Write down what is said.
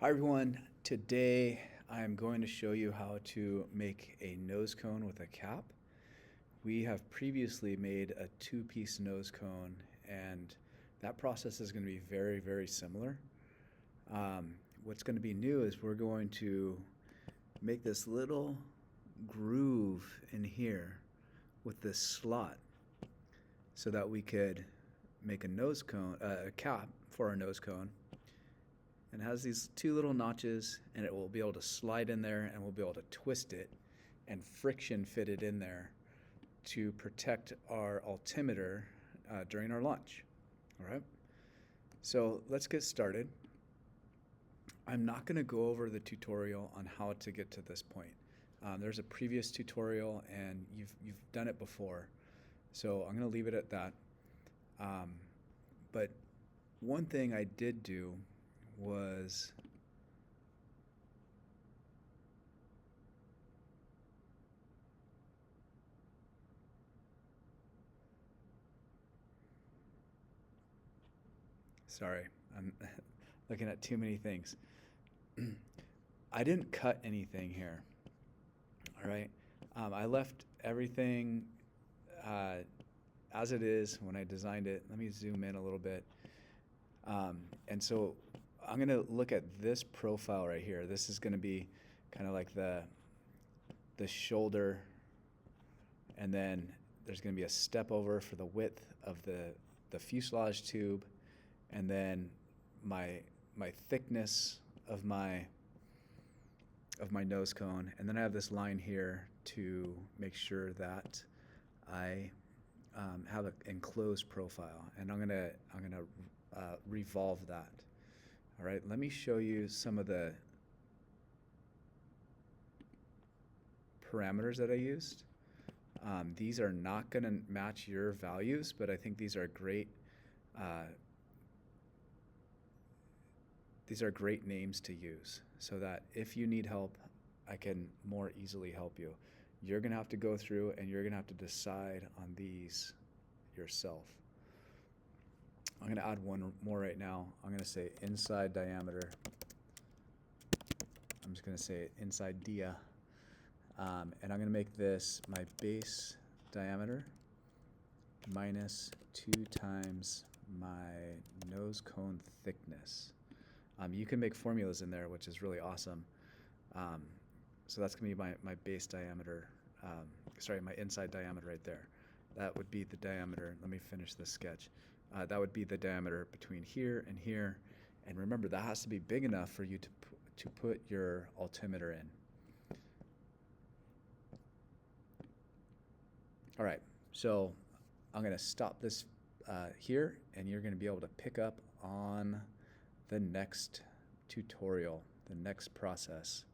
Hi everyone, today I'm going to show you how to make a nose cone with a cap. We have previously made a two-piece nose cone and that process is going to be very similar. What's going to be new is we're going to make this little groove in here with this slot so that we could make a nose cone, a cap for our nose cone. And it has these two little notches, and it will be able to slide in there, and we'll be able to twist it and friction fit it in there to protect our altimeter during our launch. All right, so let's get started. I'm not going to go over the tutorial on how to get to this point. There's a previous tutorial, and you've done it before, so I'm going to leave it at that. But one thing I did do was sorry, I'm looking at too many things. I didn't cut anything here. All right, I left everything as it is when I designed it. Let me zoom in a little bit. And so I'm going to look at this profile right here. This is going to be kind of like the shoulder, and then there's going to be a step over for the width of the fuselage tube, and then my thickness of my nose cone, and then I have this line here to make sure that I have an enclosed profile, and I'm gonna revolve that. All right, let me show you some of the parameters that I used. These are not going to match your values, but I think these are great. These are great names to use so that if you need help, I can more easily help you. You're going to have to go through and you're going to have to decide on these yourself. I'm going to add one more right now. I'm going to say inside diameter. I'm just going to say inside dia. And I'm going to make this my base diameter minus 2 times my nose cone thickness. You can make formulas in there, which is really awesome. So that's going to be my base diameter, my inside diameter right there. That would be the diameter. Let me finish this sketch. That would be the diameter between here and here. And remember, that has to be big enough for you to put your altimeter in. All right, so I'm going to stop this here, and you're going to be able to pick up on the next tutorial, the next process.